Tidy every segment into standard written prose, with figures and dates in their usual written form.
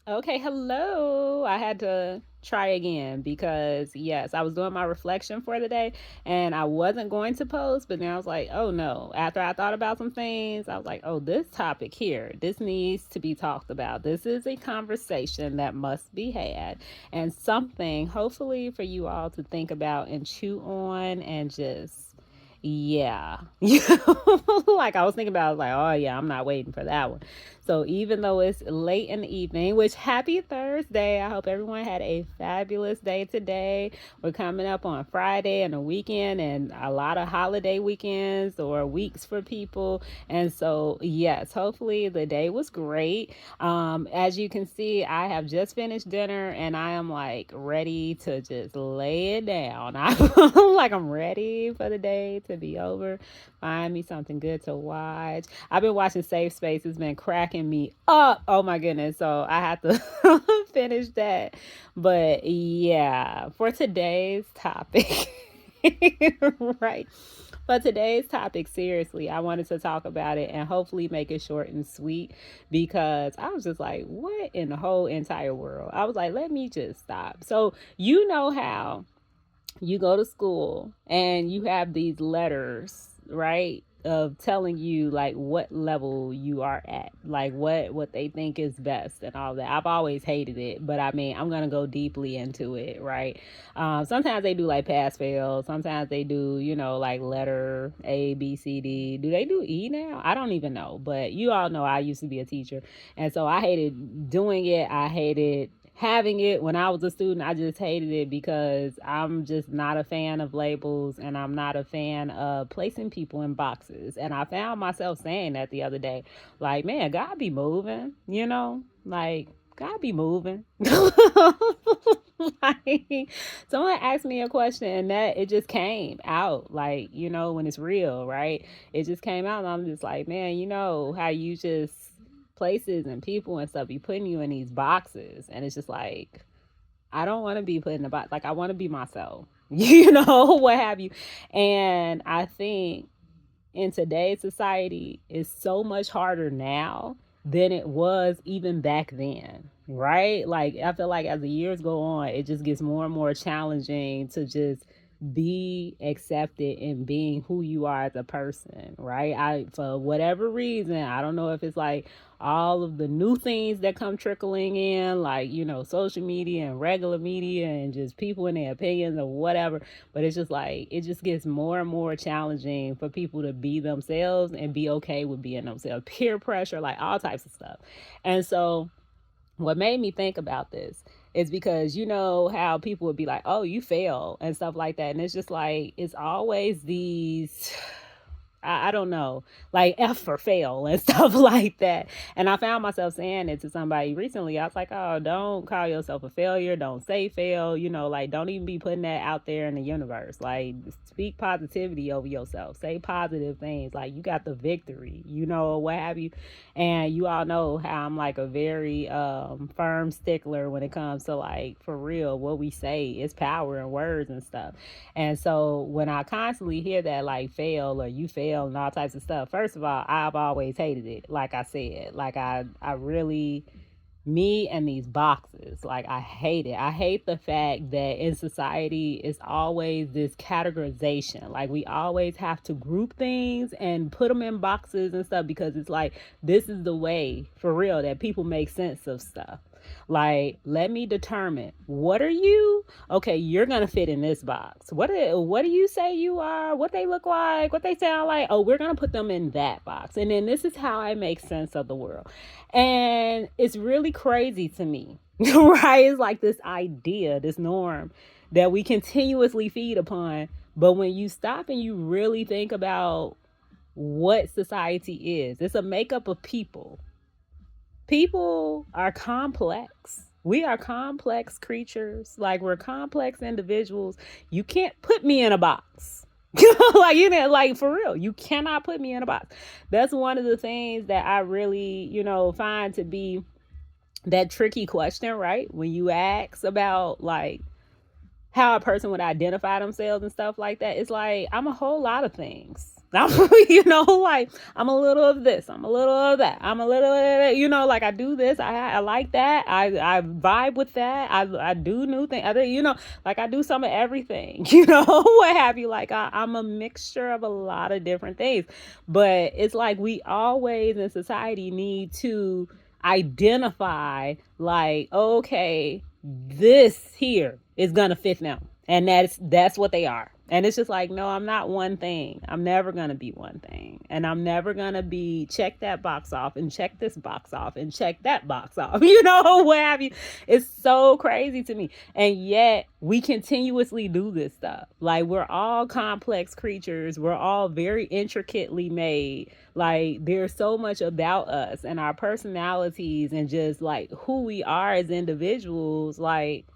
Okay, hello. I had to try again because, yes, I was doing my reflection for the day and I wasn't going to post, but then I was like, oh no. After I thought about some things, I was like, oh, this topic here, this needs to be talked about. This is a conversation that must be had and something, hopefully, for you all to think about and chew on and just yeah. Like I was thinking about like, oh yeah, I'm not waiting for that one. So even though it's late in the evening, which happy Thursday. I hope everyone had a fabulous day today. We're coming up on Friday and a weekend and a lot of holiday weekends or weeks for people. And so yes, hopefully the day was great. As you can see, I have just finished dinner and I am like ready to just lay it down. I'm like I'm ready for the day to be over. Find me something good to watch. I've been watching Safe Space. It's been cracking me up. Oh my goodness. So I have to finish that. But yeah, for today's topic, right? But today's topic, seriously, I wanted to talk about it and hopefully make it short and sweet because I was just like, what in the whole entire world? I was like, let me just stop. So, you know how you go to school and you have these letters, right? Of telling you like what level you are at, like what they think is best and all that. I've always hated it, but I mean, I'm gonna go deeply into it, right? Sometimes they do like pass fail. Sometimes they do, like letter A, B, C, D. Do they do E now? I don't even know. But you all know I used to be a teacher, and so I hated doing it. I hated having it when I was a student. I just hated it because I'm just not a fan of labels and I'm not a fan of placing people in boxes. And I found myself saying that the other day, like, man, God be moving, like God be moving. Like, someone asked me a question and that it just came out, like, when it's real, right? It just came out and I'm just like, man, how you just places and people and stuff be putting you in these boxes and it's just like I don't want to be put in a box. Like I want to be myself. What have you. And I think in today's society it's so much harder now than it was even back then, right? Like I feel like as the years go on it just gets more and more challenging to just be accepted in being who you are as a person, right? I for whatever reason, I don't know if it's like all of the new things that come trickling in, like social media and regular media and just people and their opinions or whatever, but it's just like it just gets more and more challenging for people to be themselves and be okay with being themselves. Peer pressure, like all types of stuff. And so what made me think about this is because you know how people would be like, oh, you fail and stuff like that. And it's just like it's always these I don't know, like F for fail and stuff like that. And I found myself saying it to somebody recently. I was like, oh, don't call yourself a failure. Don't say fail. Like don't even be putting that out there in the universe. Like speak positivity over yourself. Say positive things. Like you got the victory, what have you. And you all know how I'm like a very firm stickler when it comes to like for real what we say is power in words and stuff. And so when I constantly hear that like fail or you fail and all types of stuff, first of all, I've always hated it. Like I said, like I really me and these boxes, like I hate it. I hate the fact that in society it's always this categorization. Like we always have to group things and put them in boxes and stuff because it's like this is the way for real that people make sense of stuff. Like, let me determine what are you? Okay, you're gonna fit in this box. What do you say you are? What they look like? What they sound like? Oh, we're gonna put them in that box. And then this is how I make sense of the world. And it's really crazy to me, right? It's like this idea, this norm that we continuously feed upon. But when you stop and you really think about what society is, it's a makeup of people. People are complex. We are complex creatures. Like we're complex individuals. You can't put me in a box. Like like for real, you cannot put me in a box. That's one of the things that I really, find to be that tricky question, right? When you ask about like how a person would identify themselves and stuff like that, it's like I'm a whole lot of things. Like I'm a little of this, I'm a little of that, I'm a little of that, like I do this, I like that, I vibe with that, I do new things, like I do some of everything, what have you. Like I'm a mixture of a lot of different things. But it's like we always in society need to identify, like, okay, this here is gonna fit them, and that's what they are. And it's just like, no, I'm not one thing. I'm never gonna be one thing, and I'm never gonna be check that box off and check this box off and check that box off. What have you. It's so crazy to me. And yet we continuously do this stuff. Like, we're all complex creatures, we're all very intricately made. Like, there's so much about us and our personalities and just like who we are as individuals. Like,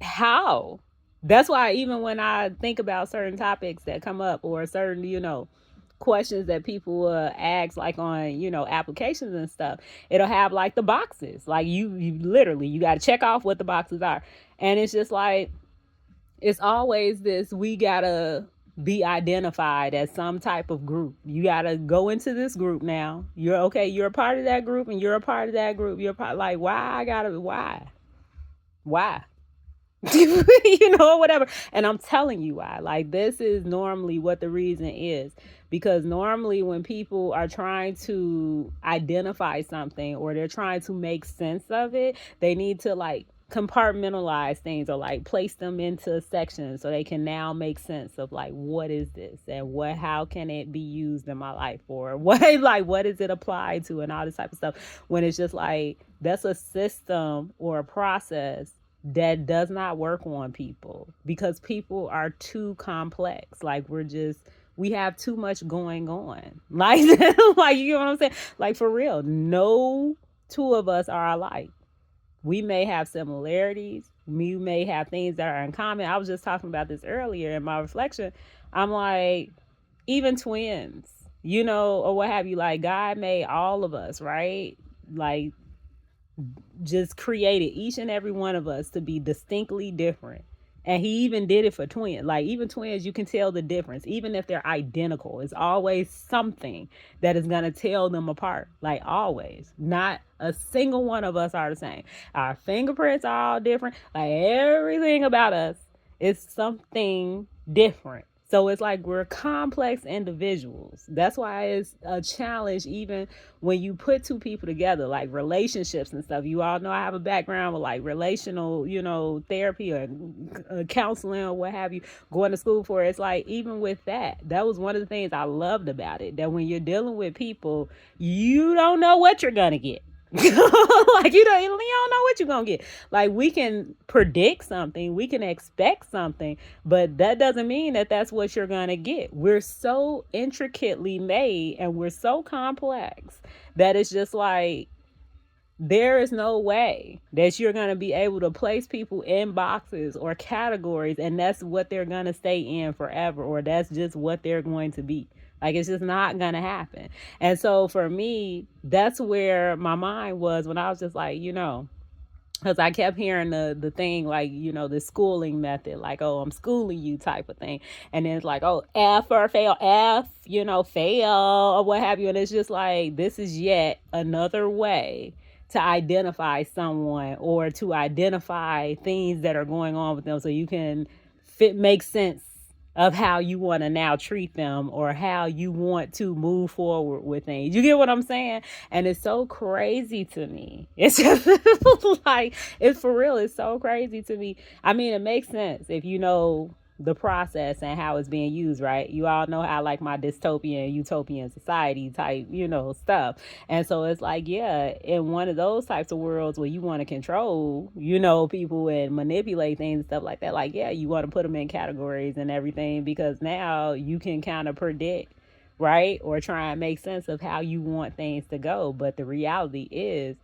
how? That's why even when I think about certain topics that come up, or certain, questions that people ask, like on, applications and stuff, it'll have like the boxes. Like, you literally, you got to check off what the boxes are. And it's just like, it's always this, we got to be identified as some type of group. You got to go into this group now. You're a part of that group, and you're a part of that group. You're a part, like, why? Whatever. And I'm telling you why. Like, this is normally what the reason is. Because normally when people are trying to identify something, or they're trying to make sense of it, they need to like compartmentalize things, or like place them into sections, so they can now make sense of like, what is this, and how can it be used in my life, or what is it applied to, and all this type of stuff. When it's just like, that's a system or a process that does not work on people, because people are too complex. Like, we have too much going on. Like, like, you know what I'm saying? Like, for real, no two of us are alike. We may have similarities. We may have things that are in common. I was just talking about this earlier in my reflection. I'm like, even twins, or what have you. Like, God made all of us, right? Like, just created each and every one of us to be distinctly different. And he even did it for twins. Like, even twins, you can tell the difference. Even if they're identical, it's always something that is going to tell them apart. Like, always. Not a single one of us are the same. Our fingerprints are all different. Like, everything about us is something different. So it's like, we're complex individuals. That's why it's a challenge, even when you put two people together, like relationships and stuff. You all know I have a background with like relational, therapy, or counseling, or what have you, going to school for it. It's like, even with that was one of the things I loved about it, that when you're dealing with people, you don't know what you're going to get. Like, you don't know what you're gonna get. Like, we can predict something, we can expect something, but that doesn't mean that that's what you're gonna get. We're so intricately made, and we're so complex, that it's just like, there is no way that you're going to be able to place people in boxes or categories, and that's what they're going to stay in forever, or that's just what they're going to be. Like, it's just not going to happen. And so for me, that's where my mind was when I was just like, because I kept hearing the thing, like, the schooling method, like, oh, I'm schooling you type of thing. And then it's like, oh, F or fail, fail, or what have you. And it's just like, this is yet another way to identify someone, or to identify things that are going on with them, so you can make sense of how you want to now treat them, or how you want to move forward with things. You get what I'm saying? And it's so crazy to me. It's just like, it's for real. It's so crazy to me. I mean, it makes sense if you know the process and how it's being used, right? You all know how, like, my dystopian, utopian society type, stuff. And so it's like, yeah, in one of those types of worlds where you want to control, people, and manipulate things and stuff like that, like, yeah, you want to put them in categories and everything, because now you can kind of predict, right? Or try and make sense of how you want things to go. But the reality is,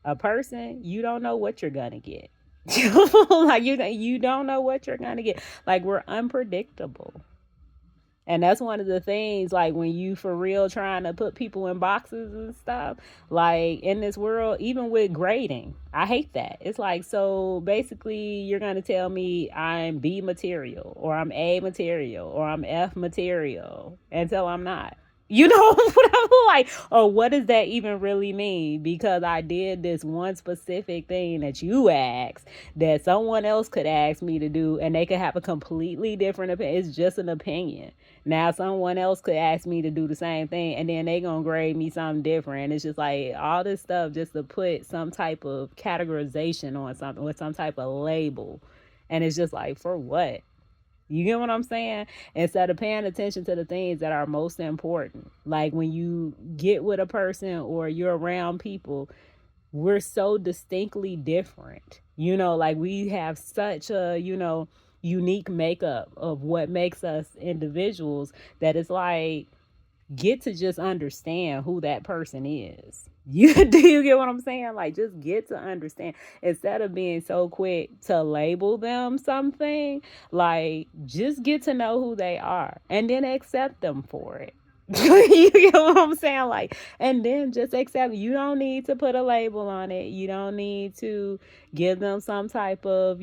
a person, you don't know what you're gonna get. Like, you don't know what you're gonna get. Like, we're unpredictable. And that's one of the things, like when you for real trying to put people in boxes and stuff, like in this world, even with grading, I hate that. It's like, so basically you're going to tell me I'm B material or I'm A material or I'm F material until I'm not. You know what I'm like? Or what does that even really mean? Because I did this one specific thing that you asked that someone else could ask me to do, and they could have a completely different opinion. It's just an opinion. Now someone else could ask me to do the same thing, and then they gonna grade me something different. It's just like all this stuff just to put some type of categorization on something with some type of label, and it's just like, for what? You get what I'm saying? Instead of paying attention to the things that are most important. Like when you get with a person or you're around people, we're so distinctly different. You know, like we have such a, unique makeup of what makes us individuals, that it's like, get to just understand who that person is. You do you get what I'm saying? Like, just get to understand instead of being so quick to label them something. Like, just get to know who they are and then accept them for it. You get what I'm saying? Like, and then just accept. You don't need to put a label on it. You don't need to give them some type of,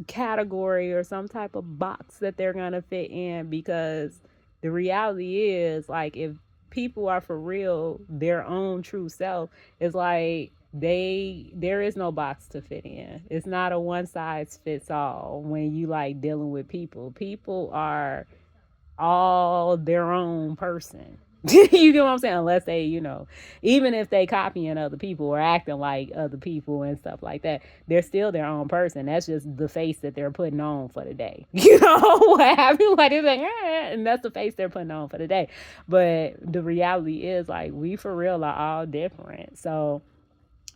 category or some type of box that they're gonna fit in, because the reality is, like, if people are for real their own true self, it's like there is no box to fit in. It's not a one size fits all when you like dealing with people. People are all their own person. You get what I'm saying? Unless they, even if they copying other people or acting like other people and stuff like that, they're still their own person. That's just the face that they're putting on for the day. You know what have you? Like, it's like, and that's the face they're putting on for the day. But the reality is, like, we for real are all different. So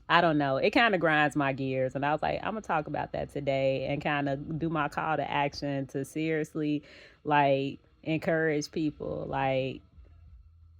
I don't know. It kind of grinds my gears. And I was like, I'm going to talk about that today and kind of do my call to action to seriously, like, encourage people. Like,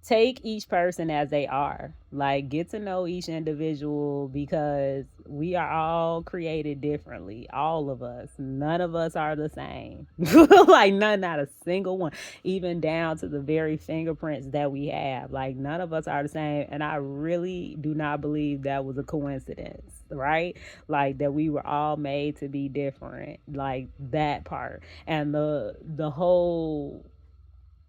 take each person as they are. Like, get to know each individual, because we are all created differently. All of us. None of us are the same. Like, none, not a single one. Even down to the very fingerprints that we have. Like, none of us are the same. And I really do not believe that was a coincidence, right? Like, that we were all made to be different. Like, that part. And the whole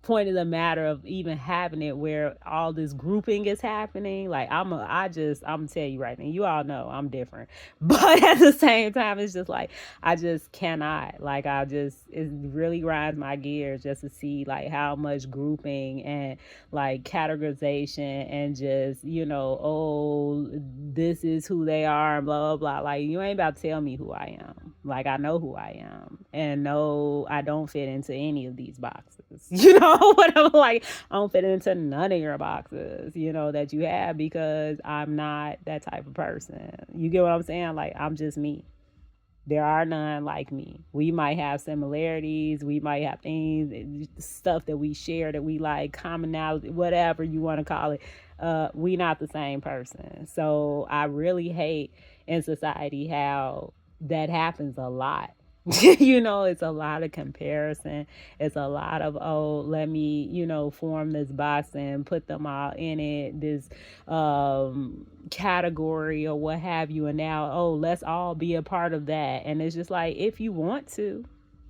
point of the matter of even having it where all this grouping is happening, like, I'm gonna tell you right now, you all know I'm different. But at the same time, it's just like, I just cannot, like, it really grinds my gears just to see like how much grouping and like categorization and just, oh, this is who they are and blah blah blah. Like, you ain't about to tell me who I am. Like, I know who I am, and no, I don't fit into any of these boxes. You know what I'm like? I don't fit into none of your boxes, that you have, because I'm not that type of person. You get what I'm saying? Like, I'm just me. There are none like me. We might have similarities. We might have things, stuff that we share that we like, commonality, whatever you want to call it. We not the same person. So I really hate in society how that happens a lot. It's a lot of comparison. It's a lot of, oh, let me, form this box and put them all in it, this category or what have you. And now, oh, let's all be a part of that. And it's just like, if you want to,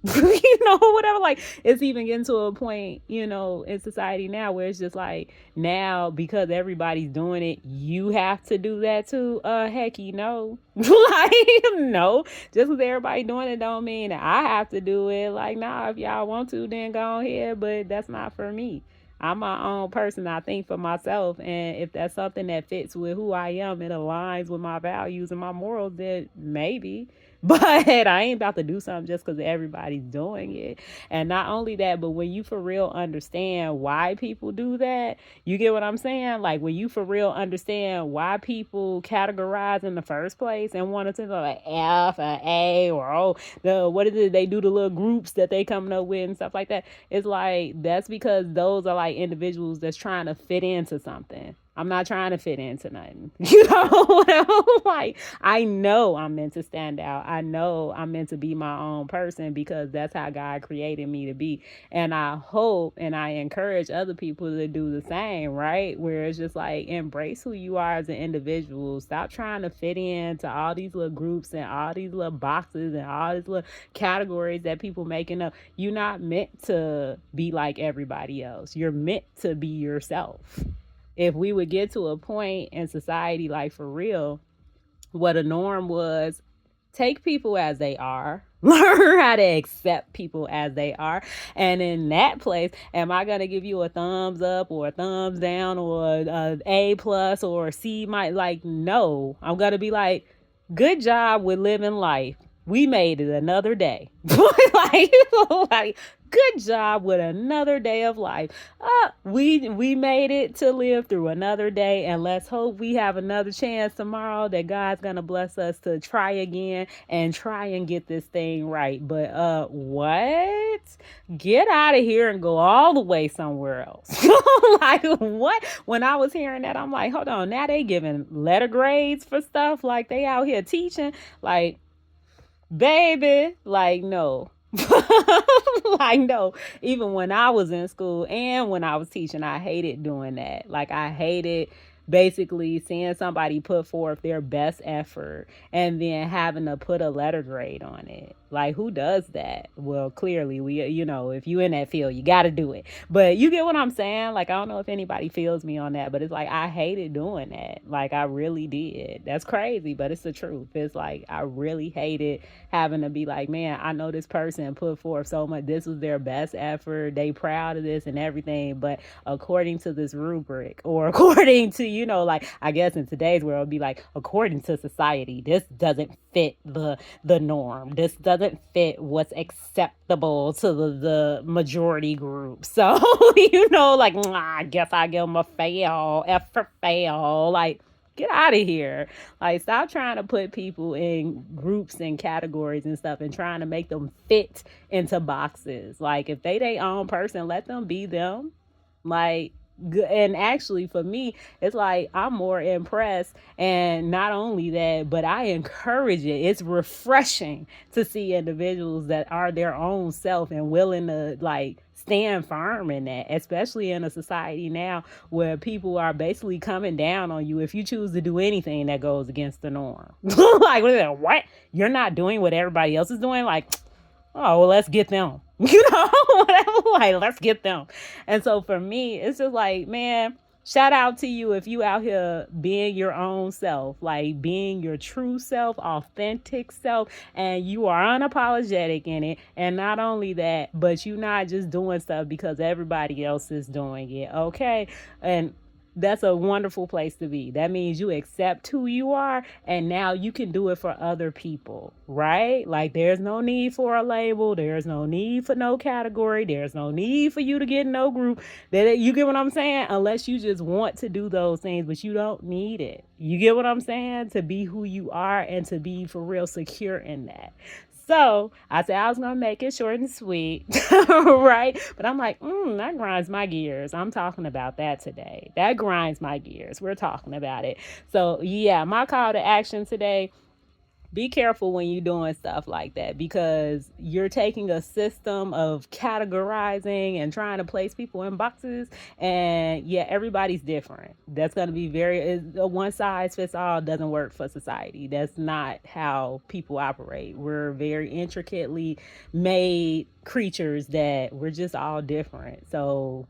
whatever. Like, it's even getting to a point, in society now where it's just like, now because everybody's doing it, you have to do that too. Hecky, no. Like, no. Just because everybody doing it don't mean that I have to do it. Like, nah, if y'all want to, then go ahead, but that's not for me. I'm my own person. I think for myself. And if that's something that fits with who I am, it aligns with my values and my morals, then maybe. But I ain't about to do something just because everybody's doing it. And not only that, but when you for real understand why people do that, you get what I'm saying? Like, when you for real understand why people categorize in the first place and want to like F or A or what is it? They do the little groups that they coming up with and stuff like that. It's like, that's because those are like individuals that's trying to fit into something. I'm not trying to fit into nothing. You know, like I know I'm meant to stand out. I know I'm meant to be my own person because that's how God created me to be. And I hope and I encourage other people to do the same, right? Where it's just like embrace who you are as an individual. Stop trying to fit into all these little groups and all these little boxes and all these little categories that people making up. You're not meant to be like everybody else. You're meant to be yourself. If we would get to a point in society, like for real, what a norm was, take people as they are, learn how to accept people as they are. And in that place, am I going to give you a thumbs up or a thumbs down or a plus or a C? Like, no, I'm going to be like, good job with living life. We made it another day. like, good job with another day of life. We made it to live through another day, and let's hope we have another chance tomorrow that God's gonna bless us to try again and try and get this thing right. But what? Get out of here and go all the way somewhere else. Like what? When I was hearing that, I'm like, hold on, now they giving letter grades for stuff, like they out here teaching, like, baby, like no. Like no, even when I was in school and when I was teaching, I hated doing that. Like I hated basically seeing somebody put forth their best effort and then having to put a letter grade on it. Like who does that? Well, clearly we, if you in that field, you got to do it. But you get what I'm saying? Like I don't know if anybody feels me on that, but it's like I hated doing that. Like I really did. That's crazy, but it's the truth. It's like I really hated having to be like, man, I know this person put forth so much. This was their best effort. They proud of this and everything. But according to this rubric, or according to, like I guess in today's world, it'd be like, according to society, this doesn't fit the norm. This doesn't fit what's acceptable to the majority group. So, like, I guess I give them a fail, F for fail. Like, get out of here. Like, stop trying to put people in groups and categories and stuff and trying to make them fit into boxes. Like, if they their own person, let them be them. Like, and actually for me, it's like I'm more impressed, and not only that, but I encourage it. It's refreshing to see individuals that are their own self and willing to like stand firm in that, especially in a society now where people are basically coming down on you if you choose to do anything that goes against the norm. Like what, you're not doing what everybody else is doing, like, oh, well, let's get them. Like, let's get them. And so for me, it's just like, man, shout out to you if you out here being your own self, like being your true self, authentic self, and you are unapologetic in it. And not only that, but you not just doing stuff because everybody else is doing it, okay? And that's a wonderful place to be. That means you accept who you are, and now you can do it for other people, right? Like there's no need for a label. There's no need for no category. There's no need for you to get no group. That you get what I'm saying? Unless you just want to do those things, but you don't need it. You get what I'm saying? To be who you are and to be for real secure in that. So I said I was gonna make it short and sweet, right? But I'm like, that grinds my gears. I'm talking about that today. That grinds my gears. We're talking about it. So yeah, my call to action today: be careful when you're doing stuff like that, because you're taking a system of categorizing and trying to place people in boxes. And yeah, everybody's different. That's going to be a one size fits all doesn't work for society. That's not how people operate. We're very intricately made creatures that we're just all different. So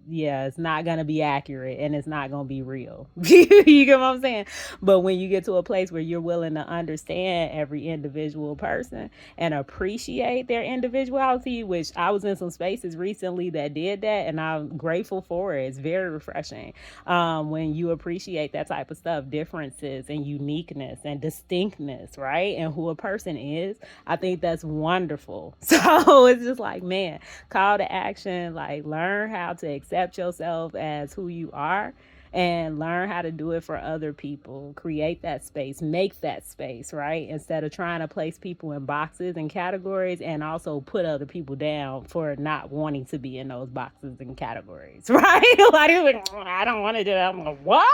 it's not gonna be accurate, and it's not gonna be real. You get what I'm saying? But when you get to a place where you're willing to understand every individual person and appreciate their individuality, which I was in some spaces recently that did that, and I'm grateful for it. It's very refreshing when you appreciate that type of stuff, differences and uniqueness and distinctness, right? And who a person is. I think that's wonderful. So it's just like, man, call to action, like learn how to accept yourself as who you are, and learn how to do it for other people. Create that space, make that space, right? Instead of trying to place people in boxes and categories and also put other people down for not wanting to be in those boxes and categories, right? Like, I don't want to do that. I'm like, what?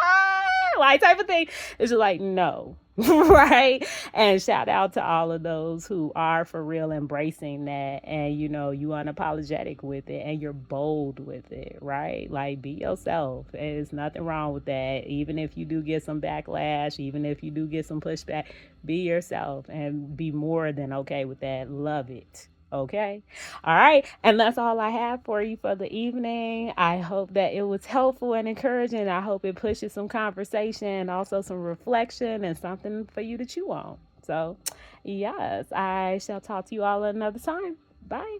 Like, type of thing. It's just like, no. Right. And shout out to all of those who are for real embracing that, and you unapologetic with it, and you're bold with it, right? Like, be yourself. There's nothing wrong with that. Even if you do get some backlash, even if you do get some pushback, be yourself and be more than okay with that. Love it. Okay. All right. And that's all I have for you for the evening. I hope that it was helpful and encouraging. I hope it pushes some conversation and also some reflection and something for you to chew on. So, yes, I shall talk to you all another time. Bye.